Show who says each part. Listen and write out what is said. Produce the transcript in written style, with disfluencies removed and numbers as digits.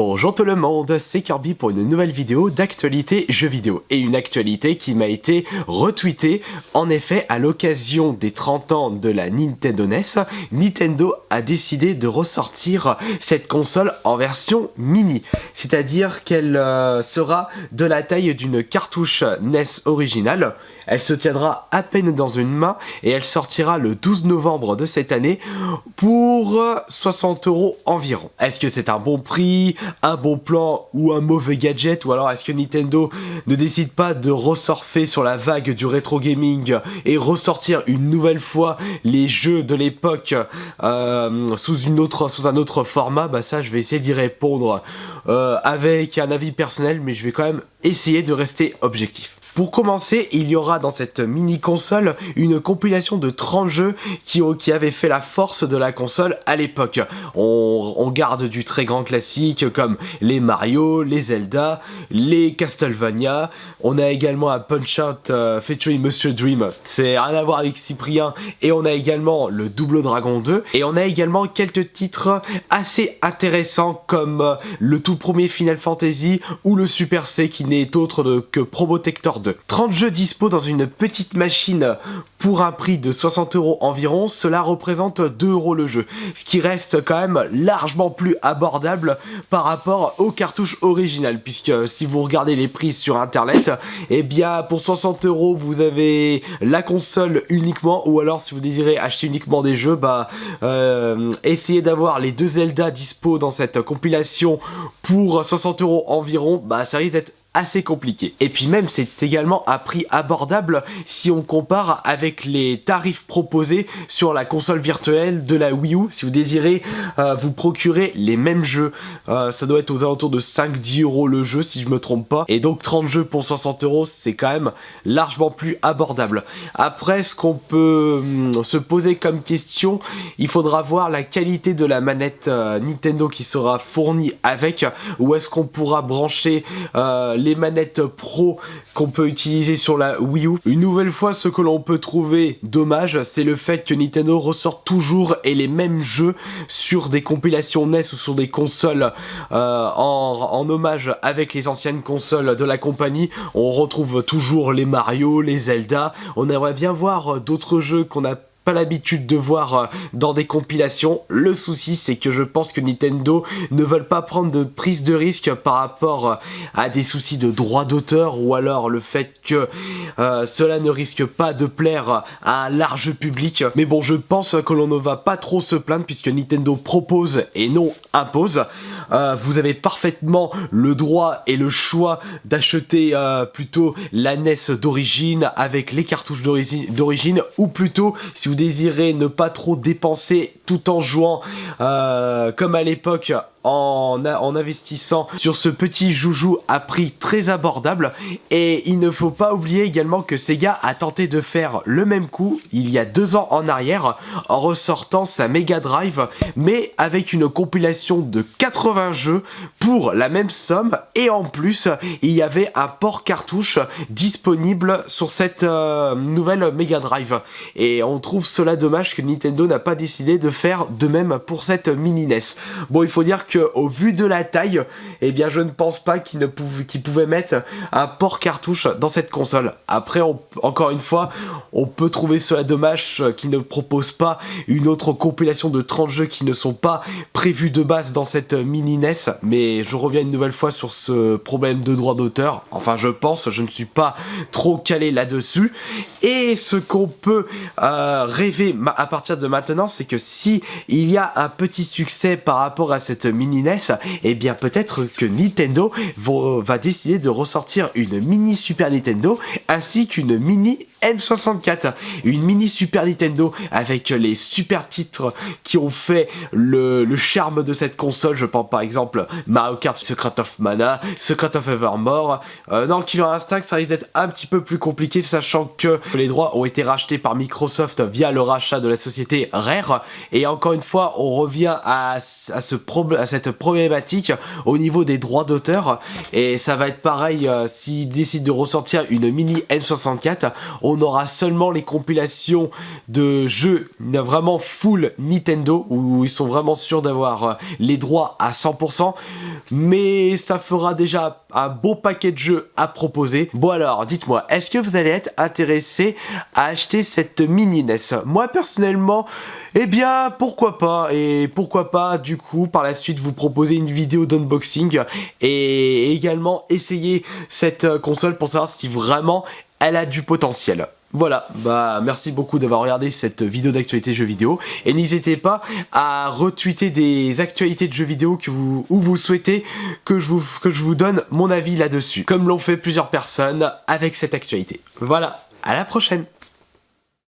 Speaker 1: Bonjour tout le monde, c'est Kirby pour une nouvelle vidéo d'actualité jeux vidéo. Et une actualité qui m'a été retweetée. En effet, à l'occasion des 30 ans de la Nintendo NES, Nintendo a décidé de ressortir cette console en version mini. C'est-à-dire qu'elle sera de la taille d'une cartouche NES originale. Elle se tiendra à peine dans une main et elle sortira le 12 novembre de cette année pour 60 € environ. Est-ce que c'est un bon prix, un bon plan ou un mauvais gadget? Ou alors est-ce que Nintendo ne décide pas de ressurfer sur la vague du rétro gaming et ressortir une nouvelle fois les jeux de l'époque sous un autre format? Bah ça, je vais essayer d'y répondre avec un avis personnel, mais je vais quand même essayer de rester objectif. Pour commencer, il y aura dans cette mini console une compilation de 30 jeux qui avaient fait la force de la console à l'époque. On garde du très grand classique comme les Mario, les Zelda, les Castlevania. On a également un Punch-Out featuring Monsieur Dream, c'est rien à voir avec Cyprien. Et on a également le Double Dragon 2. Et on a également quelques titres assez intéressants comme le tout premier Final Fantasy ou le Super C qui n'est autre que Probotector 2. 30 jeux dispo dans une petite machine pour un prix de 60 € environ, cela représente 2 € le jeu, ce qui reste quand même largement plus abordable par rapport aux cartouches originales, puisque si vous regardez les prix sur internet, eh bien pour 60 € vous avez la console uniquement, ou alors si vous désirez acheter uniquement des jeux, essayez d'avoir les deux Zelda dispo dans cette compilation pour 60 € environ, ça risque d'être assez compliqué. Et puis même c'est également un prix abordable si on compare avec les tarifs proposés sur la console virtuelle de la Wii U. Si vous désirez vous procurer les mêmes jeux, ça doit être aux alentours de 5-10 € le jeu si je me trompe pas, et donc 30 jeux pour 60 € c'est quand même largement plus abordable. Après, ce qu'on peut se poser comme question, il faudra voir la qualité de la manette Nintendo qui sera fournie avec, ou est-ce qu'on pourra brancher les manettes pro qu'on peut utiliser sur la Wii U. Une nouvelle fois, ce que l'on peut trouver dommage, c'est le fait que Nintendo ressort toujours et les mêmes jeux sur des compilations NES ou sur des consoles en hommage avec les anciennes consoles de la compagnie. On retrouve toujours les Mario, les Zelda. On aimerait bien voir d'autres jeux qu'on a pas l'habitude de voir dans des compilations. Le souci, c'est que je pense que Nintendo ne veulent pas prendre de prise de risque par rapport à des soucis de droit d'auteur, ou alors le fait que cela ne risque pas de plaire à un large public. Mais bon, je pense que l'on ne va pas trop se plaindre puisque Nintendo propose et non impose. Vous avez parfaitement le droit et le choix d'acheter plutôt la NES d'origine avec les cartouches d'origine, ou plutôt si vous désirez ne pas trop dépenser tout en jouant comme à l'époque, en investissant sur ce petit joujou à prix très abordable. Et il ne faut pas oublier également que Sega a tenté de faire le même coup il y a 2 ans en arrière en ressortant sa Mega Drive, mais avec une compilation de 80 jeux pour la même somme, et en plus il y avait un port cartouche disponible sur cette nouvelle Mega Drive. Et on trouve cela dommage que Nintendo n'a pas décidé de faire de même pour cette mini NES. Bon, il faut dire que au vu de la taille, eh bien je ne pense pas qu'ils pouvaient mettre un port cartouche dans cette console. Après, encore une fois, on peut trouver cela dommage qu'ils ne proposent pas une autre compilation de 30 jeux qui ne sont pas prévus de base dans cette mini NES, mais je reviens une nouvelle fois sur ce problème de droit d'auteur. Enfin, je ne suis pas trop calé là-dessus. Et ce qu'on peut rêver à partir de maintenant, c'est que si il y a un petit succès par rapport à cette mini NES, et bien peut-être que Nintendo va décider de ressortir une mini Super Nintendo ainsi qu'une mini N64, une mini Super Nintendo avec les super titres qui ont fait le charme de cette console. Je pense par exemple Mario Kart Secret of Mana, Secret of Evermore. Dans Killer Instinct, ça risque d'être un petit peu plus compliqué, sachant que les droits ont été rachetés par Microsoft via le rachat de la société Rare. Et encore une fois, on revient à cette problématique au niveau des droits d'auteur, et ça va être pareil s'ils décident de ressortir une mini N64. on aura seulement les compilations de jeux vraiment full Nintendo, où ils sont vraiment sûrs d'avoir les droits à 100%, mais ça fera déjà un beau paquet de jeux à proposer. Bon alors, dites-moi, est-ce que vous allez être intéressé à acheter cette mini NES? Moi personnellement, eh bien, pourquoi pas, et pourquoi pas, du coup, par la suite, vous proposer une vidéo d'unboxing et également essayer cette console pour savoir si vraiment elle a du potentiel. Voilà, bah merci beaucoup d'avoir regardé cette vidéo d'actualité jeux vidéo, et n'hésitez pas à retweeter des actualités de jeux vidéo où vous souhaitez que je vous donne mon avis là-dessus, comme l'ont fait plusieurs personnes avec cette actualité. Voilà, à la prochaine!